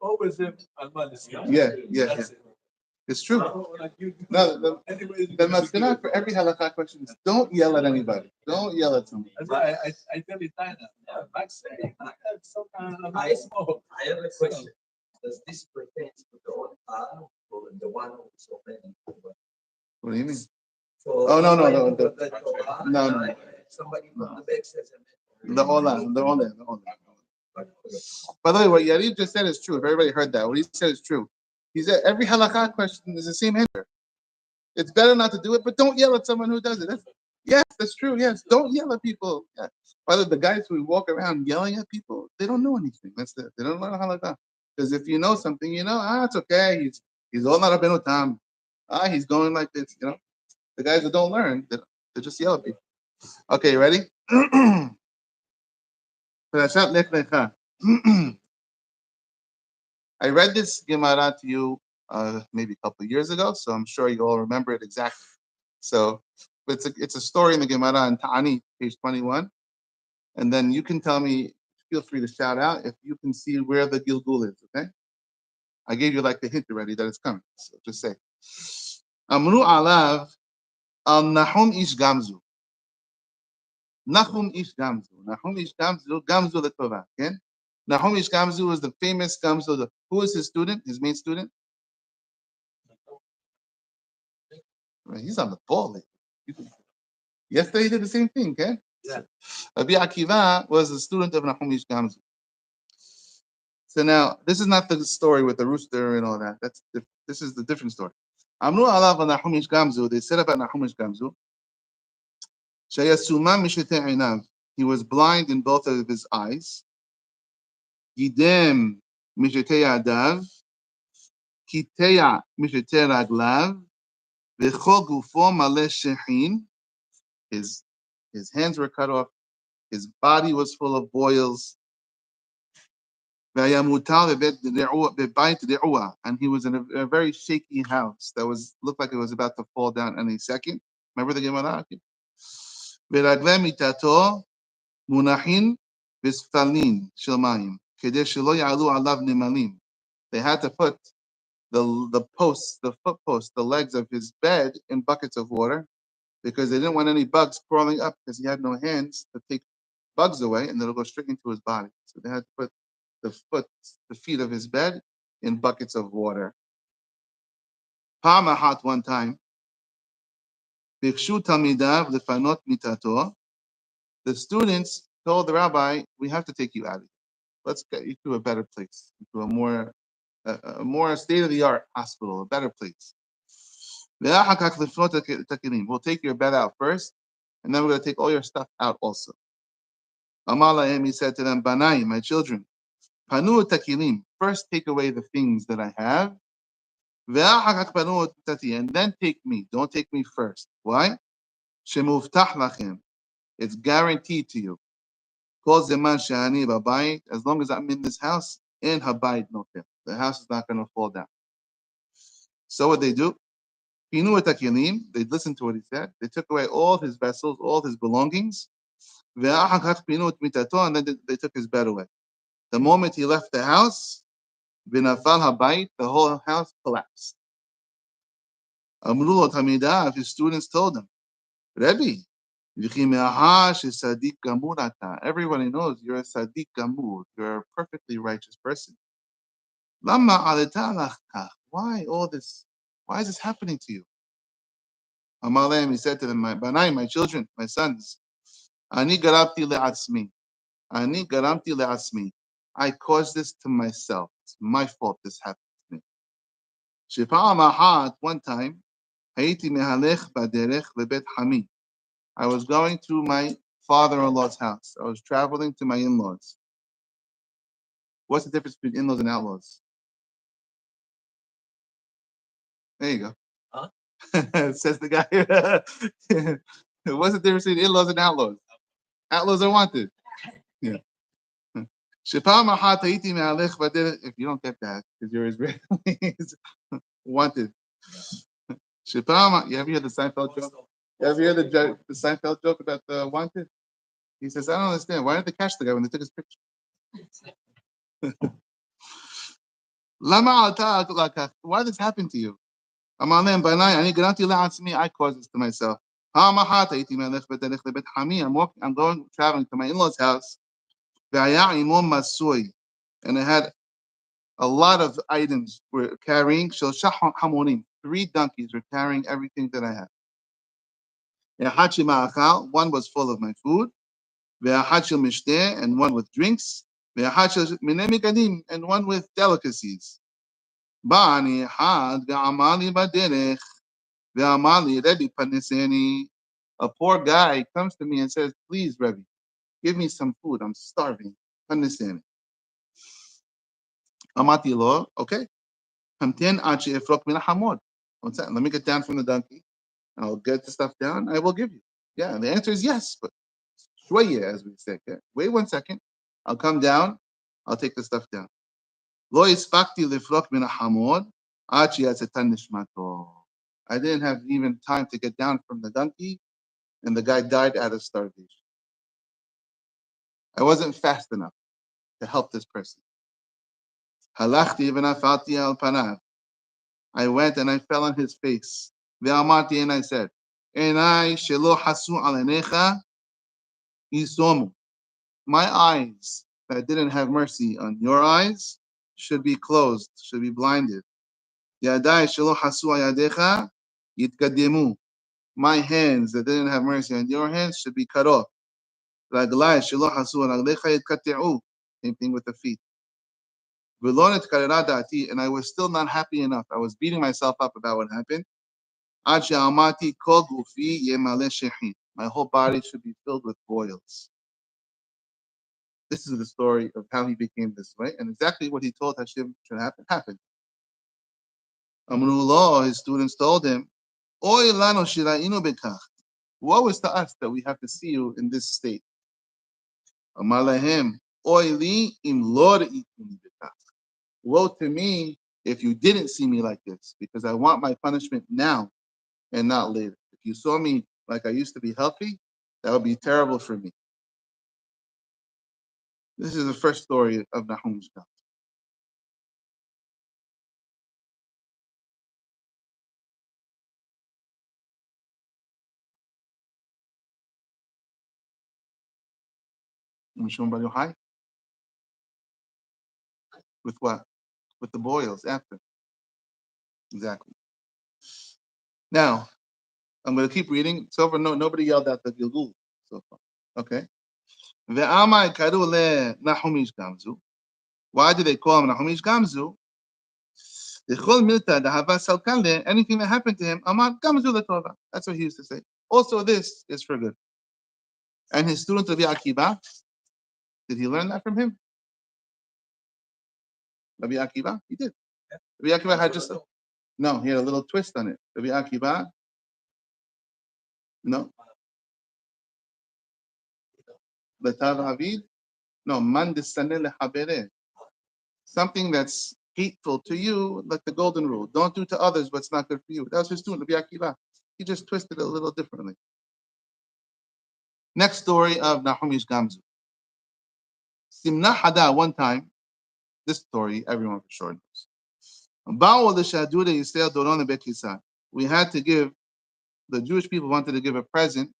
Always him. Yeah. It's true. No, the maskanah for every halakha question is don't yell at anybody. Don't yell at someone. I tell you, Max saying I have a question. Does this pertain to the one or the one who's already? What do you mean? So Oh, no. Somebody from the back says The Ola. By the way, what Yarib just said is true. If everybody heard that, what he said is true. He said every halakha question is the same answer. It's better not to do it, but don't yell at someone who does it. That's true. Yes, don't yell at people. Yeah. By the way, the guys who walk around yelling at people, they don't know anything. That's it. They don't learn halakha. Because if you know something, it's okay. He's all not a benotam. He's going like this. The guys that don't learn, they just yell at people. Okay, ready? Parashat lech lecha. I read this Gemara to you maybe a couple of years ago, so I'm sure you all remember it exactly. So it's a story in the Gemara in Ta'ani, page 21. And then you can tell me, feel free to shout out if you can see where the Gilgul is, okay? I gave you like the hint already that it's coming, so just say. Amru alav al Nahum ish gamzu. Nahum ish gamzu. Nahum ish gamzu, gamzu letova, okay? Nahum ish gamzu is the famous gamzu. Who is his student, his main student? He's on the ball lately. Yesterday he did the same thing, okay? Yeah. Rabbi Akiva was a student of Nahum ish gamzu. So now, this is not the story with the rooster and all that. This is the different story. Amru alav Nahum ish gamzu. They said about Nahum ish gamzu. Shayasuma mishete einav. He was blind in both of his eyes. Gidem mishete yadav. Kiteya mishete raglav. V'chol gufo maleh shehin. His hands were cut off. His body was full of boils. And he was in a very shaky house that looked like it was about to fall down any second. Remember the Gemara? They had to put the foot posts, the legs of his bed in buckets of water because they didn't want any bugs crawling up because he had no hands to take bugs away and it'll go straight into his body. So they had to put the feet of his bed in buckets of water. Pamahat one time, Bikshu Talmidav lefanot mitato. The students told the rabbi, "We have to take you out of here. Let's get you to a better place, to a more state-of-the-art hospital, a better place. We'll take your bed out first, and then we're going to take all your stuff out also." He said to them, "Banai, my children, panu takilim. First, take away the things that I have, and then take me. Don't take me first. Why? Shemuftah lachem. It's guaranteed to you. Kol zeman she'ani b'bayit. As long as I'm in this house, in habayit notem. The house is not going to fall down." So what they do? Pinu takilim. They listened to what he said. They took away all his vessels, all his belongings. And then they took his bed away. The moment he left the house, Binafal habayit, the whole house collapsed. Amru Tamida, his students told him, "Rebbe, everybody knows you're a Sadiq Gamur, you're a perfectly righteous person. Why all this? Why is this happening to you?" Amalem, he said to them, my children, my sons, Ani garamti le'atzmi. Ani garamti le'atzmi. I caused this to myself. It's my fault this happened to me. Shepa'am ahad, one time, Hayiti mehalech baderech lebet hami. I was going to my father-in-law's house. I was traveling to my in-laws. What's the difference between in-laws and outlaws? There you go. Huh? Says the guy. What's the difference between in-laws and outlaws? Outlaws are wanted. Yeah. If you don't get that, because you're Israelis, wanted. You ever hear the Seinfeld joke? You ever hear the Seinfeld joke about the wanted? He says, "I don't understand. Why didn't they catch the guy when they took his picture?" Why this happened to you? I caused this to myself. I'm walking, I'm going traveling to my in-laws' house. And I had a lot of items were carrying. Three donkeys were carrying everything that I had. One was full of my food, and one with drinks, and one with delicacies. A poor guy comes to me and says, please, Rebbe, give me some food. I'm starving. Understand? Amati lo, okay. What's that? Let me get down from the donkey. I'll get the stuff down. I will give you. Yeah, the answer is yes, but shwaya, as we say. Okay? Wait 1 second. I'll come down. I'll take the stuff down. Lo isfakti lifrok min hamod achi yatzatan nishmato. I didn't have even time to get down from the donkey, and the guy died out of starvation. I wasn't fast enough to help this person. Halachti v'nafalti al panav. I went and I fell on his face. Ve'amarti, and I said, Enai shelo hasu al enecha yisomu. My eyes that didn't have mercy on your eyes should be closed, should be blinded. Yadai shelo hasu al yadecha yitkademu. My hands that didn't have mercy on your hands should be cut off. Raglai shelo hasu al raglecha yitkateu. Same thing with the feet. And I was still not happy enough. I was beating myself up about what happened. My whole body should be filled with boils. This is the story of how he became this way, and exactly what he told Hashem should happen happened. Amrullah, his students told him, Oy lano shira'inu bekach. Woe is to us that we have to see you in this state. Amar lahem, Oy li im lo ra'ituni bekach. Woe to me if you didn't see me like this, because I want my punishment now and not later. If you saw me like I used to be healthy, that would be terrible for me. This is the first story of Nahum's God. High? With what? With the boils after. Exactly. Now, I'm going to keep reading. So far, nobody yelled at the Gilgul so far. Okay. Why do they call him Nahumish Gamzu? Anything that happened to him, that's what he used to say. Also, this is for good. And his student Rabbi Akiva, did he learn that from him? Rabbi Akiva, he did. Rabbi Akiva had just no, he had a little twist on it. Rabbi Akiva, no. Letav Havid, no. Man desane lehabere. Something that's hateful to you, like the golden rule. Don't do to others what's not good for you. That was his student, Rabbi Akiva. He just twisted it a little differently. Next story of Nahumish Gamzu. Simna Hada, one time, this story, everyone for sure knows. We had to give, the Jewish people wanted to give a present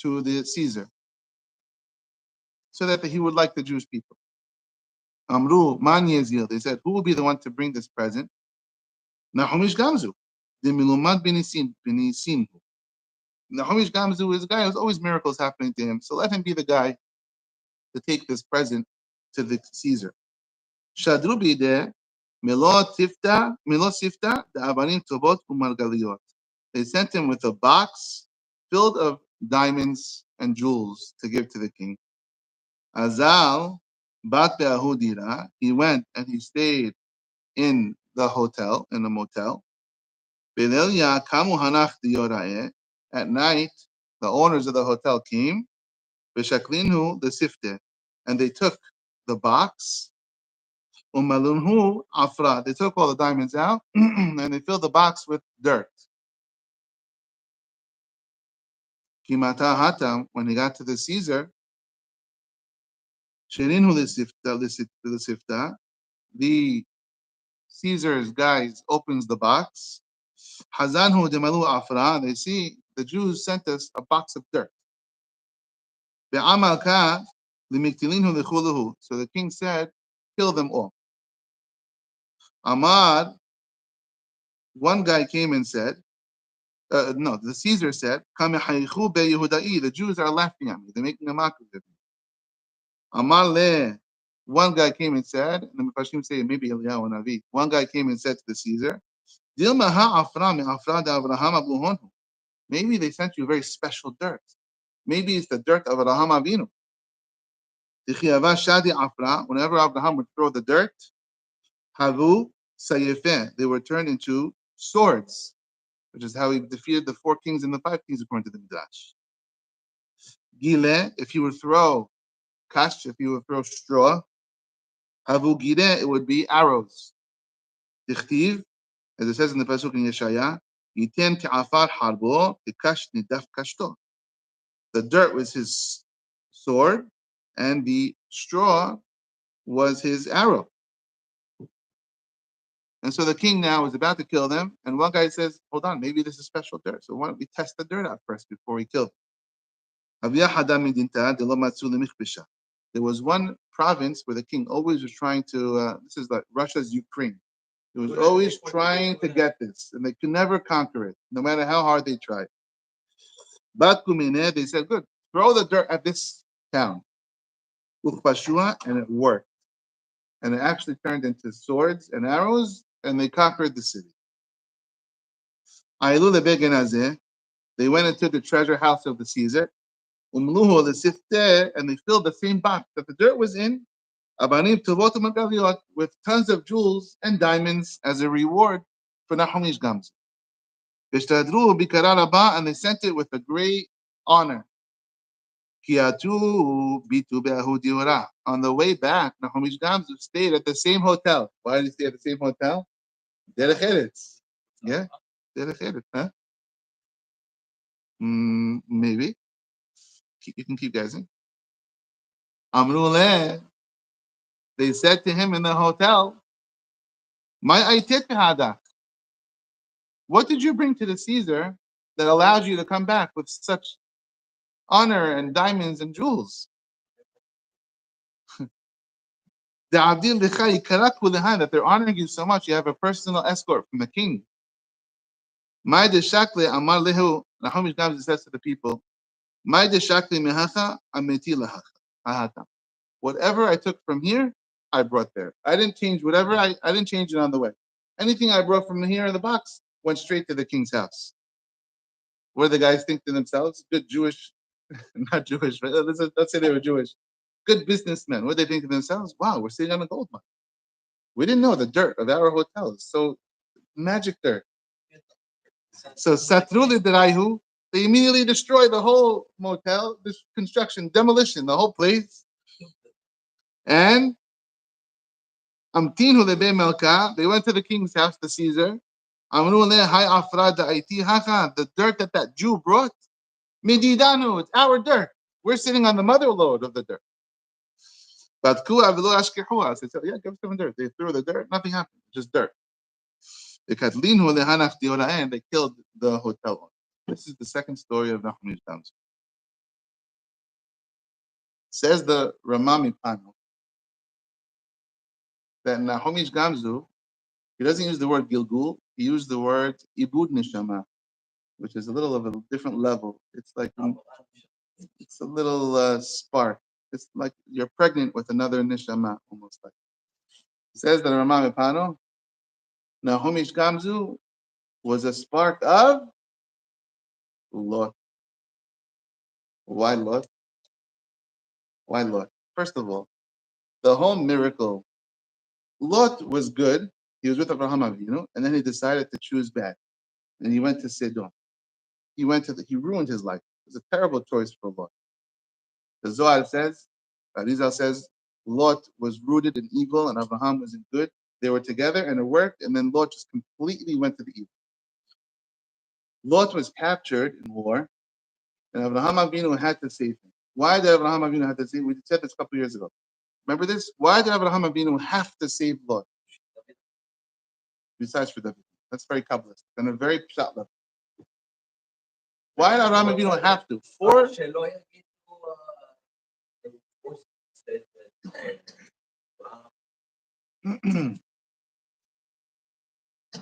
to the Caesar so that he would like the Jewish people. Amru, Man Yezil, they said, who will be the one to bring this present? Nahumish Gamzu. The Milumad Benisim. Nahumish Gamzu is a guy who's always miracles happening to him, so let him be the guy to take this present to the Caesar. Shadru bide Melo Sifta, the Avanim Tobot Umargaliot. They sent him with a box filled of diamonds and jewels to give to the king. Azal Bat Be'ahudira, he went and he stayed in the hotel, in the motel. Belelia Kamu Hanach Diyorae. At night, the owners of the hotel came. Beshaklinhu the Sifte, and they took the box. Umalunhu Afra, they took all the diamonds out and they filled the box with dirt. Kimata Hatam, when he got to the Caesar, Shirinhu the Sifta, the Caesar's guys opens the box. Hazanhu demalu afra. They see the Jews sent us a box of dirt. Be'amalka limiktilinhu lichuluhu. So the king said, kill them all. Amar, one guy came and said, no, the Caesar said, the Jews are laughing at me. They're making a mockery of me. Amar le, one guy came and said, and the Mepashim say maybe Eliyahu Navi. One guy came and said to the Caesar, maybe they sent you very special dirt. Maybe it's the dirt of Abraham Avinu. Whenever Abraham would throw the dirt, havu sayefeh, they were turned into swords, which is how he defeated the 4 kings and the 5 kings according to the Midrash. Gile, if you would throw kash, if you would throw straw, havu gile, it would be arrows. Dichtiv, as it says in the pasuk in Yeshaya, yiten ke'afar harbo kekash nidaf kashto. The dirt was his sword, and the straw was his arrow. And so the king now is about to kill them, and one guy says, hold on, maybe this is special dirt, so why don't we test the dirt out first before we kill them? There was one province where the king always was trying to, this is like Russia's Ukraine. He was always trying to get this, and they could never conquer it, no matter how hard they tried. They said, good, throw the dirt at this town. And it worked. And it actually turned into swords and arrows, and they conquered the city. They went into the treasure house of the Caesar, and they filled the same box that the dirt was in, with tons of jewels and diamonds as a reward for Nahomi's Gamzu. And they sent it with a great honor. On the way back, Nahomi's Gamzu stayed at the same hotel. Why did he stay at the same hotel? Derech Eretz. Yeah, Derech Eretz, huh? Maybe. You can keep guessing. Amruleh, they said to him in the hotel, what did you bring to the Caesar that allowed you to come back with such honor and diamonds and jewels? That they're honoring you so much, you have a personal escort from the king. Nahomi says to the people, whatever I took from here, I brought there. I didn't change whatever, I didn't change it on the way. Anything I brought from here in the box went straight to the king's house. What do the guys think to themselves? Good Jewish, not Jewish, but let's say they were Jewish. Good businessmen. What do they think to themselves? Wow, we're sitting on a gold mine. We didn't know the dirt of our hotels. So magic dirt. So Satruli Derayu, they immediately destroy the whole motel, this construction, demolition, the whole place. And Amtinu Lebe Melka, they went to the king's house, the Caesar. The dirt that Jew brought, Mididanu, it's our dirt. We're sitting on the mother load of the dirt. But they said, yeah, give us some dirt. They threw the dirt, nothing happened, just dirt. And they killed the hotel owner. This is the second story of Nahomi's Gamzu. Says the Ramami Pano that Nahomi's Gamzu, he doesn't use the word Gilgul, he used the word Ibud Nishama, which is a little of a different level. It's like it's a little spark. It's like you're pregnant with another nishama, almost like. It says that Ramami Pano, Nahomi's Gamzu was a spark of Lot. Why Lot? Why Lot? First of all, the whole miracle, Lot was good. He was with Abraham Avinu, and then he decided to choose bad. And he went to Sidon. He ruined his life. It was a terrible choice for Lot. The Zohar says, Arizal says, Lot was rooted in evil and Abraham was in good. They were together and it worked, and then Lot just completely went to the evil. Lot was captured in war, and Abraham Avinu had to save him. Why did Abraham Avinu have to save him? We said this a couple years ago. Remember this? Why did Abraham Avinu have to save Lot? besides for David. That's very Kabbalist and a very pshat level. Why did Abraham Avinu have to? For שלא יגידו, said that,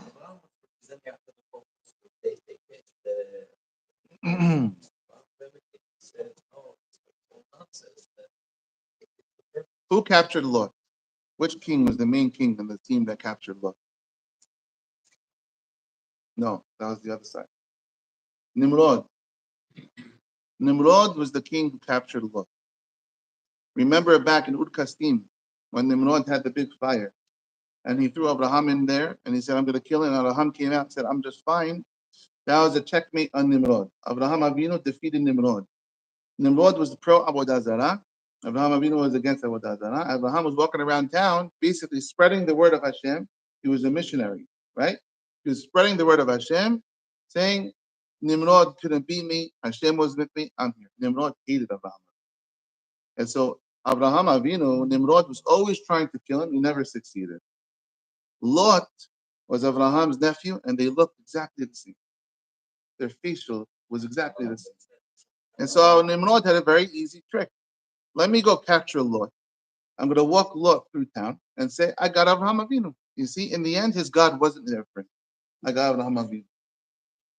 Abraham was representing after the focus. They picked the said, no, it's nonsense. who captured Lot? Which king was the main king in the team that captured Lot? No, that was the other side. Nimrod. Nimrod was the king who captured Lot. Remember back in Ur-Kasdim, when Nimrod had the big fire, and he threw Abraham in there, and he said, I'm going to kill him. And Abraham came out and said, I'm just fine. That was a checkmate on Nimrod. Abraham Avinu defeated Nimrod. Nimrod was pro-Avodah Zarah. Abraham Avinu was against Avodah Zarah. Abraham was walking around town, basically spreading the word of Hashem. He was a missionary, right? He was spreading the word of Hashem, saying, Nimrod couldn't beat me. Hashem was with me. I'm here. Nimrod hated Abraham. And so Abraham Avinu, Nimrod was always trying to kill him. He never succeeded. Lot was Abraham's nephew, and they looked exactly the same. Their facial was exactly the same. And so Nimrod had a very easy trick. Let me go capture Lot. I'm going to walk Lot through town and say, I got Abraham Avinu. You see, in the end, his God wasn't there for him. I got Abraham Avinu.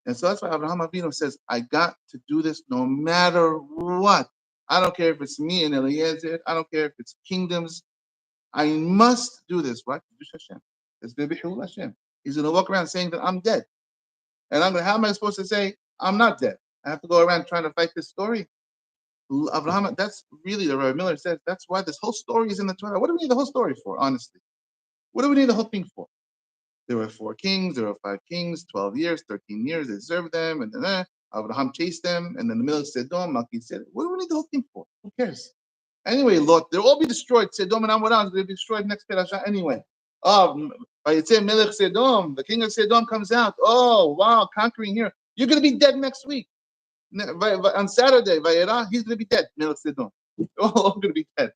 And so that's why Abraham Avinu says, I got to do this no matter what. I don't care if it's me and Eliezer. I don't care if it's kingdoms. I must do this. What? Hashem. It's Bibihul Hashem. He's going to walk around saying that I'm dead. And how am I supposed to say I'm not dead? I have to go around trying to fight this story. Abraham, that's really, the Rabbi Miller says, that's why this whole story is in the Torah. What do we need the whole story for, honestly? What do we need the whole thing for? There were 4 kings, there were 5 kings, 12 years, 13 years, they served them, and then Abraham chased them, and then the middle of Sodom, Malki said, what do we need the whole thing for? Who cares? Anyway, Lot, they'll all be destroyed. Sodom and Amorah, they'll be destroyed next parasha anyway. By say Melech Sodom, the king of Sodom comes out. Oh, wow, conquering here. You're going to be dead next week. On Saturday, Vayera, he's going to be dead. Melech Sodom. They're all going to be dead.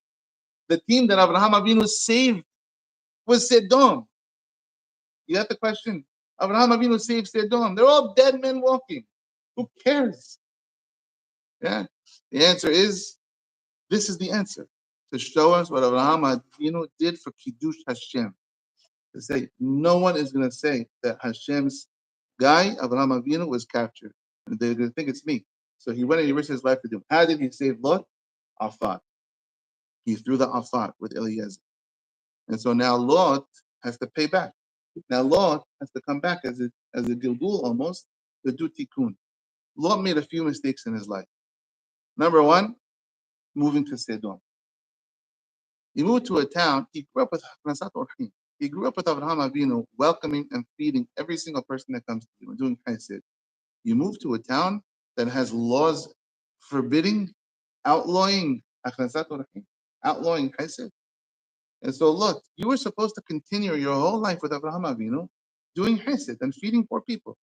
The team that Abraham Avinu saved was Sodom. You have the question. Abraham Avinu saved Sodom. They're all dead men walking. Who cares? Yeah. The answer is, this is the answer. To show us what Abraham Avinu did for Kiddush Hashem. To say, no one is going to say that Hashem's guy, Abraham Avinu, was captured. And they're going to think it's me. So he went and he risked his life to do. How did he save Lot? Afat. He threw the Afat with Eliezer. And so now Lot has to pay back. Now Lot has to come back as a Gilgul almost to do tikkun. Lot made a few mistakes in his life. Number 1, moving to Sodom. He moved to a town. He grew up with He grew up with Abraham Avinu, welcoming and feeding every single person that comes to you and doing chesed. You move to a town that has laws forbidding, outlawing outlawing chesed. And so look, you were supposed to continue your whole life with Abraham Avinu, doing chesed and feeding poor people.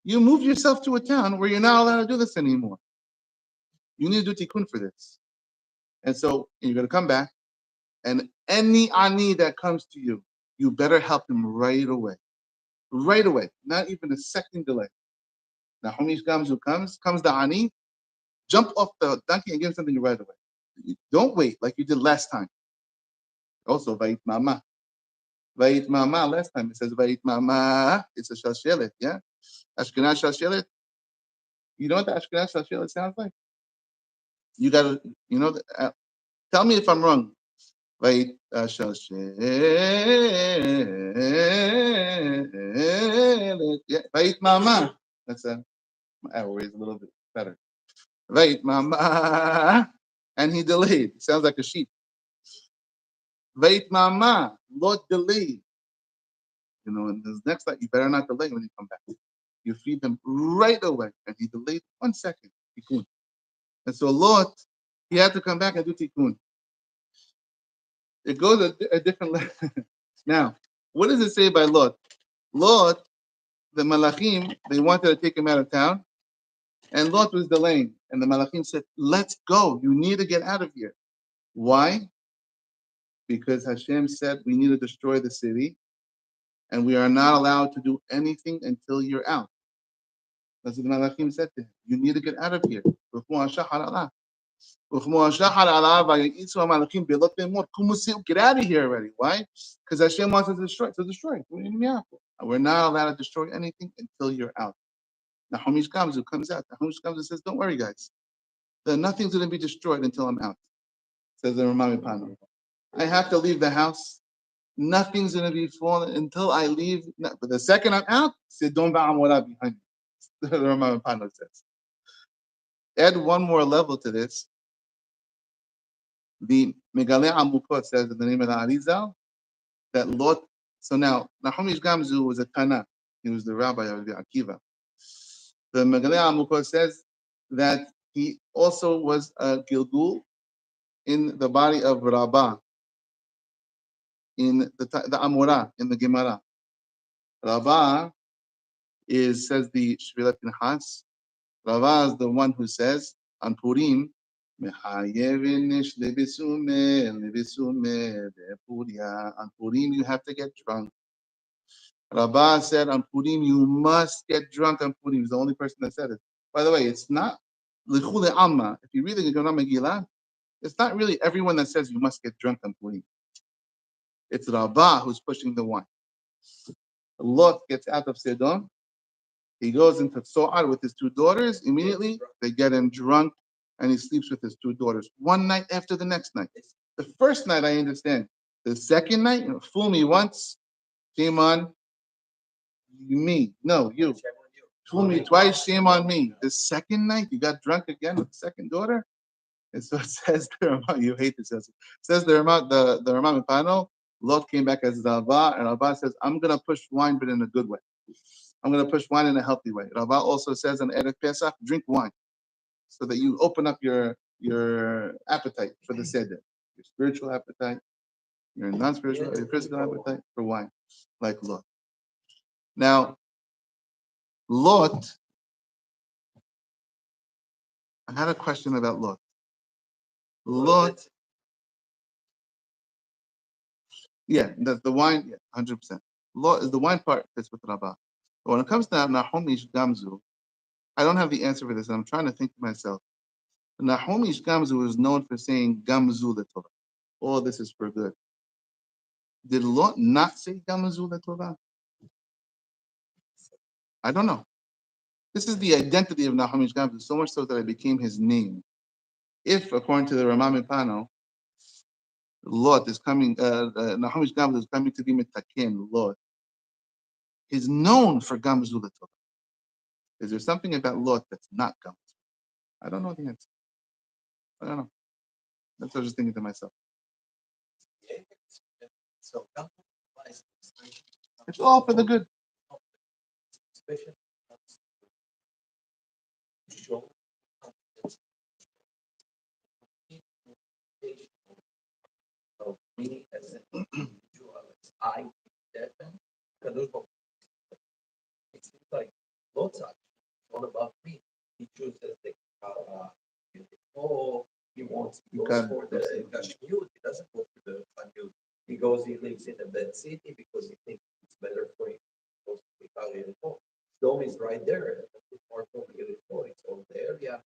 You moved yourself to a town where you're not allowed to do this anymore. You need to do tikkun for this. And so you're going to come back, and any ani that comes to you, you better help him right away. Right away. Not even a second delay. Now, Homish Gamzu comes the ani, jump off the donkey and give him something right away. Don't wait like you did last time. Also, Vayit Mama. Vayit Mama, last time it says Vayit Mama. It's a Shashelet, yeah? Ashkenaz Shashelet. You know what the Ashkenaz Shashelet sounds like? You got to, tell me if I'm wrong. Vayit Shashelet. Yeah, Vayit Mama. That's my arrow is a little bit better. Vayit Mama. And he delayed. It sounds like a sheep. Vayit Mama. Lord delayed. And this next time, you better not delay when you come back. You feed them right away. And he delayed 1 second. Tikkun. And so Lot, he had to come back and do tikkun. It goes a different level. Now, what does it say by Lot? Lot, the Malachim, they wanted to take him out of town. And Lot was delaying. And the Malachim said, let's go. You need to get out of here. Why? Because Hashem said we need to destroy the city. and we are not allowed to do anything until you're out. That's what the Malachim said to him. You need to get out of here. Get out of here already. Why? Because Hashem wants us to destroy. We're not allowed to destroy anything until you're out. Now Nahumish Gamzu comes out. Nahumish Gamzu says, don't worry, guys. Nothing's going to be destroyed until I'm out. Says the Ramami Pano. I have to leave the house. Nothing's going to be fallen until I leave. But the second I'm out, Sidon Ba'amora behind me. The Ramami Pano says. Add one more level to this. The Megaleh Amukot says in the name of the Arizal that Lot. So now, Nahumish Gamzu was a Tana. He was the rabbi of the Akiva. The Megaleh Amukot says that he also was a Gilgul in the body of Rabbah, in the Amorah, in the Gemara. Rabbah says the Shvilat Pinchas. Rabbah is the one who says on Purim, on Purim you have to get drunk. Rabbah said on Purim you must get drunk on Purim. He's the only person that said it. By the way, it's not L'chule Amma. If you read the Gemara Megillah, it's not really everyone that says you must get drunk on Purim. It's Rabbah who's pushing the wine. Lot gets out of Sidon. He goes into Tzoar with his two daughters. Immediately, they get him drunk, and he sleeps with his two daughters. One night after the next night. The first night, I understand. The second night, fool me once, shame on me. No, you. Fool me twice, shame on me. The second night, you got drunk again with the second daughter? And so it says the Ramah, you hate this. It says the Ramah Mipano, Lot came back as Rabbah, and Rabbah says, I'm going to push wine, but in a good way. I'm going to push wine in a healthy way. Rabbah also says on Erev Pesach, drink wine, so that you open up your appetite for the Seder, your spiritual appetite, your non-spiritual, your physical appetite for wine, like Lot. Now, Lot, I had a question about Lot. Lot, yeah, the wine, yeah, 100%. Lot is the wine part fits with Rabbah. But when it comes to Nahumish Gamzu, I don't have the answer for this. I'm trying to think to myself. Nahumish Gamzu is known for saying Gamzu Letovah. All this is for good. Did Lot not say Gamzu Letovah? I don't know. This is the identity of Nahumish Gamzu, so much so that it became his name. If, according to the Ramah Mipano, Lot is coming, Nahumish Gamzu is coming to be Mitaken, Lot. He's known for Gamzu Letovah. Is there something about Lot that's not Gamzu? I don't know the answer. I don't know. That's what I was just thinking to myself. So, it's all for the good. Of me as an individual, as I it seems like lots of all about me. He chooses the he wants he goes for the shiur. He doesn't go for the shiur. He lives in a bad city because he thinks it's better for him. He goes to the Dome is right there. It's all the area.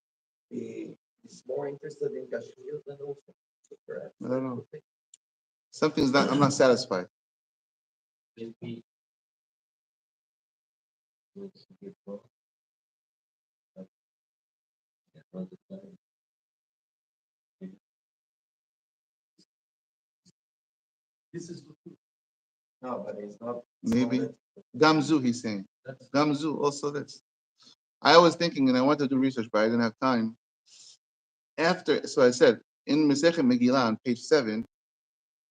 He's more interested in shiur than also. So perhaps I don't know. Something's not. I'm not satisfied. maybe this is no, but it's not. Maybe Gamzu, he's saying. Gamzu, also this. I was thinking, and I wanted to do research, but I didn't have time. So I said in Masechet Megillah on page 7,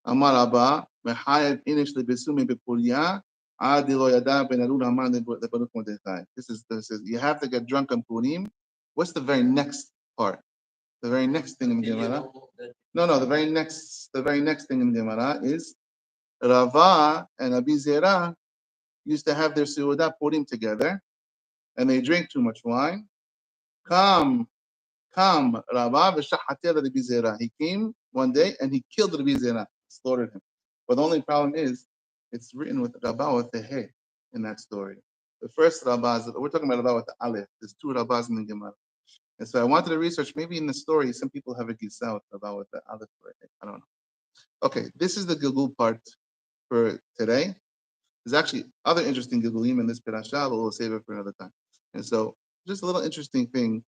Amar Abba, Mechayev Inish Lebesume Bepuria, Adi Lo Yada Ben Arun Haman Lebanuk Mordechai. This is you have to get drunk on Purim. What's the very next part? The very next thing in Gemara. No. The very next thing in Gemara is Rava and Abi Zera used to have their Seudah Purim together, and they drink too much wine. Come, Rava v'shachater Rabbi Zera. He came one day and he killed Rabbi Zera, slaughtered him. But the only problem is It's written with Rabah with the He in that story. The first Rabah, we're talking about Rabah with the Aleph. There's two Rabahs in the Gemara. And so I wanted to research, maybe in the story, some people have a Gisa with Rabah with the Aleph. I don't know. Okay, this is the Gilgul part for today. There's actually other interesting Gilgulim in this Pirashah, but we'll save it for another time. And so, just a little interesting thing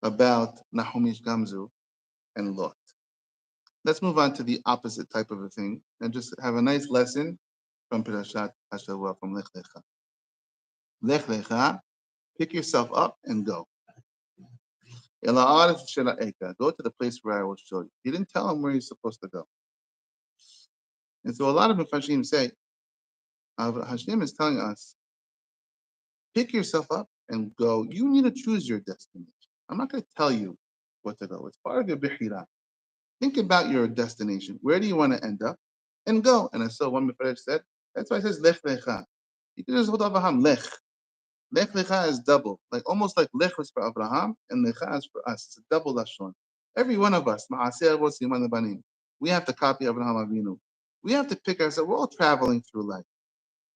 about Nahomish Gamzu and Lot. Let's move on to the opposite type of a thing and just have a nice lesson from Pirashat Hashavua, from Lech Lecha. Lech Lecha, pick yourself up and go. Go to the place where I will show you. He didn't tell him where he's supposed to go. And so a lot of Mefashim say, Hashem is telling us, pick yourself up and go. You need to choose your destination. I'm not going to tell you what to go. It's part of your bihira. Think about your destination. Where do you want to end up? And go. And so one Mefaresh said, that's why it says lech lecha. You can just hold Abraham lech. Lech lecha is double. Like almost like lech was for Abraham and lecha is for us. It's a double lashon. Every one of us, we have to copy Abraham Avinu. We have to pick ourselves. We're all traveling through life.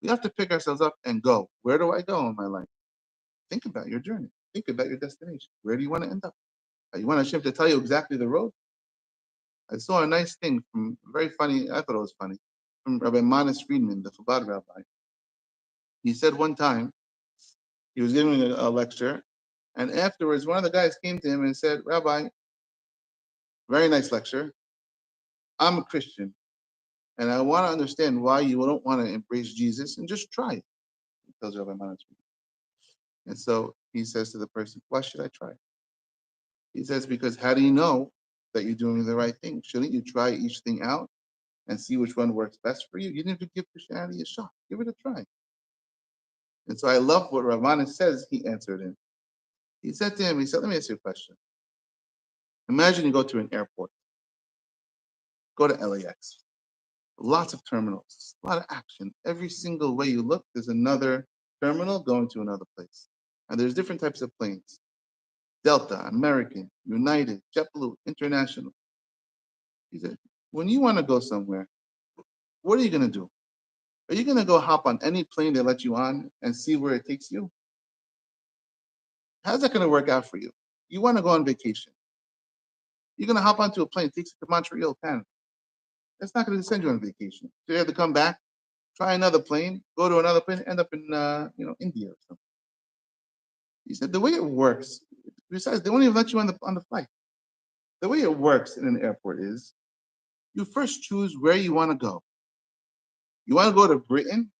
We have to pick ourselves up and go. Where do I go in my life? Think about your journey. Think about your destination. Where do you want to end up? You want Hashem to tell you exactly the road? I saw a nice thing from very funny. I thought it was funny from Rabbi Manis Friedman, the Chabad rabbi. He said one time he was giving a lecture, and afterwards one of the guys came to him and said, "Rabbi, very nice lecture. I'm a Christian, and I want to understand why you don't want to embrace Jesus and just try it." He tells Rabbi Manis Friedman. And so he says to the person, "Why should I try?" He says, "Because how do you know that you're doing the right thing? Shouldn't you try each thing out and see which one works best for you? You need to give Christianity a shot. Give it a try." And so I love what Ravana says he answered him. He said to him, he said, "Let me ask you a question. Imagine you go to an airport. Go to LAX. Lots of terminals, a lot of action. Every single way you look, there's another terminal going to another place. And there's different types of planes. Delta, American, United, JetBlue, International." He said, when you want to go somewhere, what are you going to do? Are you going to go hop on any plane they let you on and see where it takes you? How's that going to work out for you? You want to go on vacation. You're going to hop onto a plane, it takes you to Montreal, Canada. That's not going to send you on vacation. So you have to come back, try another plane, go to another plane, end up in India or something. He said the way it works, besides they won't even let you on the flight. The way it works in an airport is you first choose where you want to go. You want to go to Britain?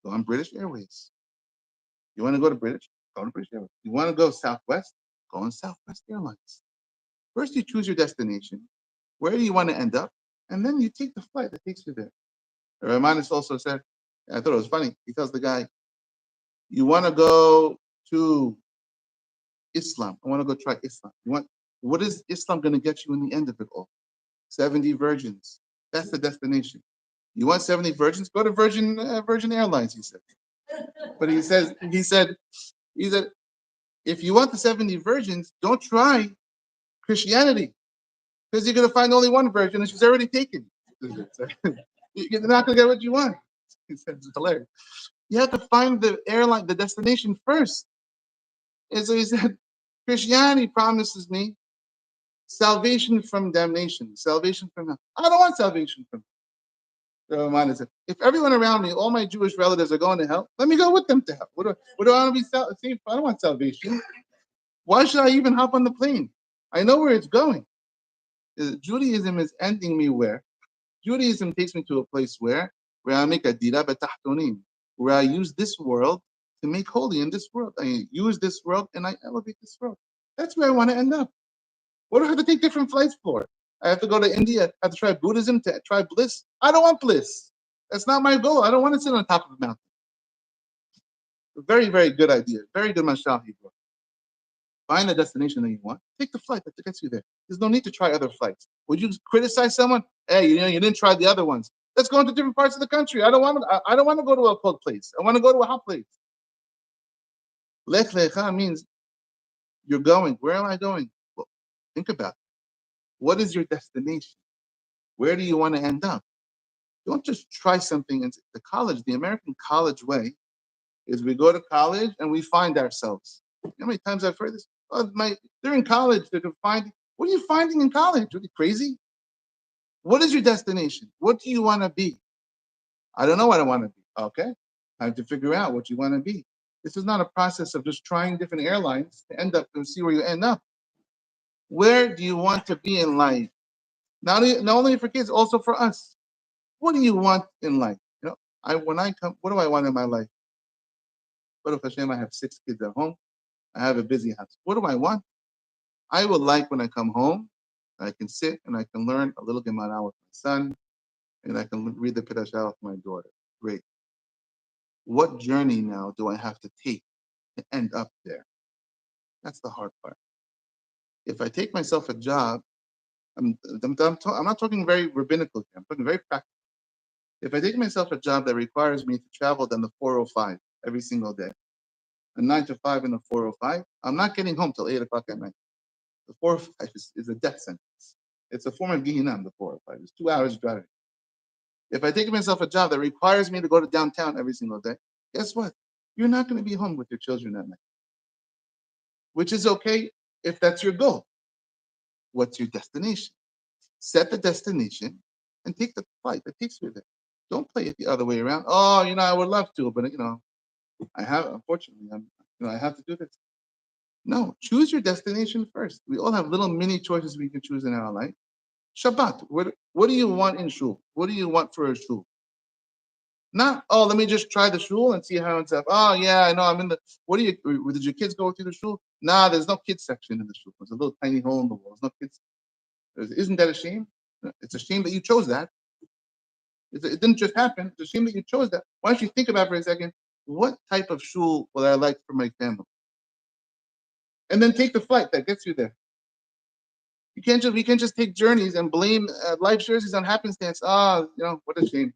Go on British Airways. You want to go to British? Go on British Airways. You want to go Southwest? Go on Southwest Airlines. First, you choose your destination. Where do you want to end up? And then you take the flight that takes you there. Ramanis also said, I thought it was funny. He tells the guy, you want to go to Islam. I want to go try Islam. What is Islam going to get you in the end of it all? 70 virgins. That's the destination. You want 70 virgins? Go to Virgin Airlines, he said. But he said, if you want the 70 virgins, don't try Christianity, because you're going to find only one virgin and she's already taken. You're not going to get what you want. He said, it's hilarious. You have to find the airline, the destination first. And so he said, Christianity promises me salvation from damnation, salvation from hell. I don't want salvation from hell. So said, if everyone around me, all my Jewish relatives are going to hell, let me go with them to hell. What do I want to be saved? I don't want salvation. Why should I even hop on the plane? I know where it's going. Judaism is ending me where? Judaism takes me to a place where I make a dira betahtonim, where I use this world to make holy in this world. I use this world and I elevate this world. That's where I want to end up. What do I have to take different flights for? I have to go to India. I have to try Buddhism, to try bliss. I don't want bliss. That's not my goal. I don't want to sit on top of a mountain. Very, very good idea. Very good mashal he brought. Find the destination that you want. Take the flight that gets you there. There's no need to try other flights. Would you criticize someone? Hey, you didn't try the other ones. Let's go into different parts of the country. I don't want to go to a cold place. I want to go to a hot place. Lech lecha means you're going. Where am I going? Well, think about it. What is your destination? Where do you want to end up? Don't just try something in the college. The American college way is we go to college and we find ourselves. You know how many times I've heard this? Oh, they're in college. They can find. What are you finding in college? Are you crazy? What is your destination? What do you want to be? I don't know what I want to be. Okay, I have to figure out what you want to be. This is not a process of just trying different airlines to end up and see where you end up. Where do you want to be in life? Not only for kids, also for us. What do you want in life? You know, when I come, what do I want in my life? Baruch Hashem, I have 6 kids at home. I have a busy house. What do I want? I would like when I come home, I can sit and I can learn a little Gemara with my son, and I can read the Pirashah with my daughter. Great. What journey now do I have to take to end up there? That's the hard part. If I take myself a job, I'm not talking very rabbinical here. I'm talking very practical. If I take myself a job that requires me to travel down the 405 every single day, a 9 to 5 in the 405, I'm not getting home till 8 o'clock at night. The 405 is a death sentence. It's a form of Gehinam, the 405. It's 2 hours driving. If I take myself a job that requires me to go to downtown every single day, guess what? You're not going to be home with your children at night, which is okay if that's your goal. What's your destination? Set the destination and take the flight that takes you there. Don't play it the other way around. Oh, I would love to, but unfortunately, I have to do this. No, choose your destination first. We all have little mini choices we can choose in our life. Shabbat. What do you want in shul? What do you want for a shul? Not, let me just try the shul and see how it's up. Oh, yeah, I know. I'm in the. Did your kids go through the shul? Nah, there's no kids section in the shul. There's a little tiny hole in the wall. There's no kids. Isn't that a shame? It's a shame that you chose that. It didn't just happen. It's a shame that you chose that. Why don't you think about it for a second? What type of shul would I like for my family? And then take the flight that gets you there. We can't just take journeys and blame life jerseys on happenstance. What a shame.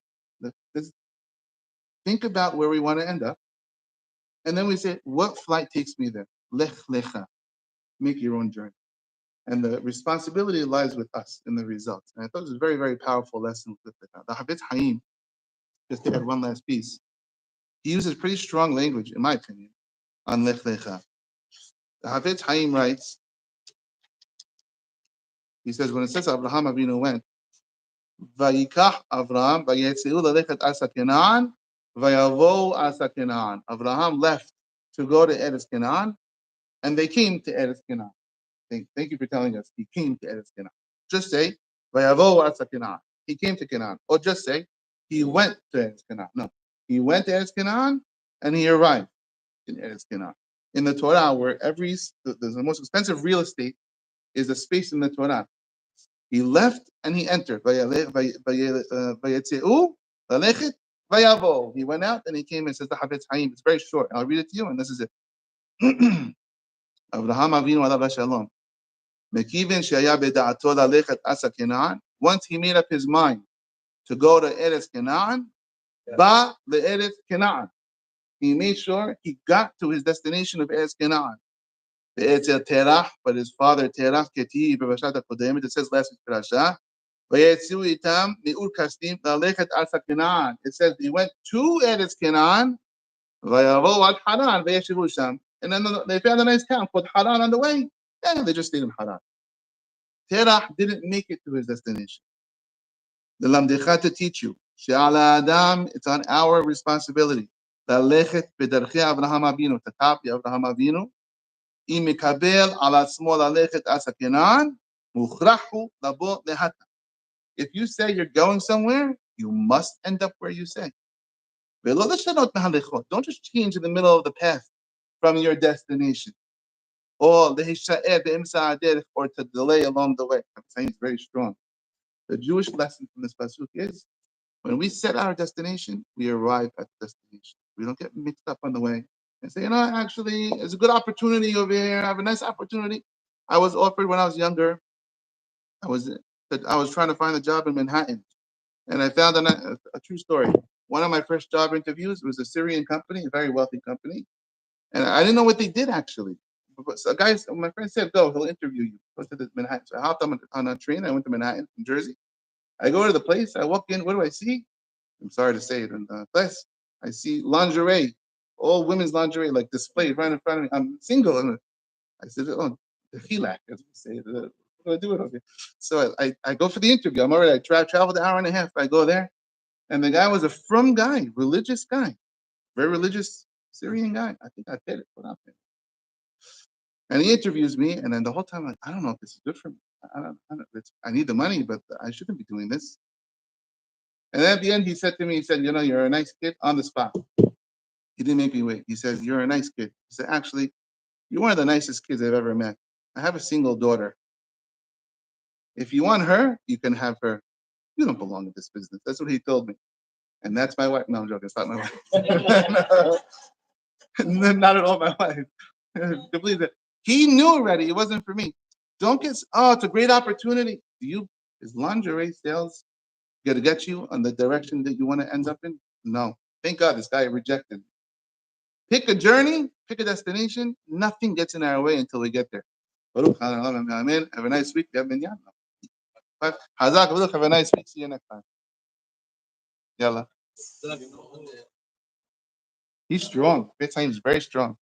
Think about where we want to end up. And then we say, what flight takes me there? Lecha. Make your own journey. And the responsibility lies with us in the results. And I thought it was a very, very powerful lesson with the Habit Haim, just to add one last piece. He uses pretty strong language, in my opinion, on lech lecha. The Habit Haim writes, he says, when it says Abraham Avinu went, Vayikach Avraham, Vayetzeu lelechet asa Kenan, Vayavo asa Kenan. Abraham left to go to Eretz Kenan, and they came to Eretz Kenan. Thank you for telling us he came to Eretz Kenan. Just say, Vayavo asa Kenan. He came to Kenan. Or just say, he went to Eretz Kenan. No, he went to Eretz Kenan, and he arrived in Eretz Kenan. In the Torah, where the most expensive real estate is a space in the Torah. He left and he entered. He went out and he came and says the Havetz Haim. It's very short. I'll read it to you, and this is it. Avraham Avinu alav shalom. Mekivin she'aya beda'ato lalechet asa Kenan. Once he made up his mind to go to Eretz Kenan, ba le'eretz Kenan. He made sure he got to his destination of Eretz Kenan. Terach, but his father Terach Keti B'Pashat HaKodemet. It says last week's parasha. Vayetziu itam mi'ur kasdim lalechet asa Kenan. It says he went to Eretz Kenan. Vayavo ad Haran vayeshivu sham. And then they found a nice town called Haran on the way. And they just stayed in Haran. Terach didn't make it to his destination. The Lamdecha to teach you. She'ala Adam, it's on our responsibility. Lalechet b'derchei Avraham Avinu. To copy Avraham Avinu. If you say you're going somewhere, you must end up where you say. Don't just change in the middle of the path from your destination. Or to delay along the way. I'm saying it's very strong. The Jewish lesson from this pasuk is when we set our destination, we arrive at the destination. We don't get mixed up on the way and say, actually, it's a good opportunity over here. I have a nice opportunity. I was offered when I was younger. I was trying to find a job in Manhattan, and I found a true story. One of my first job interviews was a Syrian company, a very wealthy company, and I didn't know what they did actually. So my friend said, "Go, he'll interview you." Go to the Manhattan. So I hopped on a train. I went to Manhattan, New Jersey. I go to the place. I walk in. What do I see? I'm sorry to say it. And plus, I see lingerie, all women's lingerie, like displayed right in front of me. I'm single, and I said, "Oh, the hilak," as we say. What do I do it over here? So I go for the interview. I'm already. I traveled an hour and a half. I go there, and the guy was a frum guy, religious guy, very religious Syrian guy. I think I paid it. What I paid. And he interviews me, and then the whole time, like, I don't know if this is good for me. I need the money, but I shouldn't be doing this. And then at the end, he said to me, he said, you're a nice kid on the spot. He didn't make me wait. He says, you're a nice kid. He said, actually, you're one of the nicest kids I've ever met. I have a single daughter. If you want her, you can have her. You don't belong in this business. That's what he told me. And that's my wife. No, I'm joking. It's not my wife. Not at all my wife. Believe that. He knew already it wasn't for me. Don't get, it's a great opportunity. Is lingerie sales going to get you on the direction that you want to end up in? No. Thank God this guy rejected. Pick a journey, pick a destination. Nothing gets in our way until we get there. Baruch Adonai, amen. Have a nice week. Have a nice week. See you next time. Yalla. He's strong. Bit time is very strong.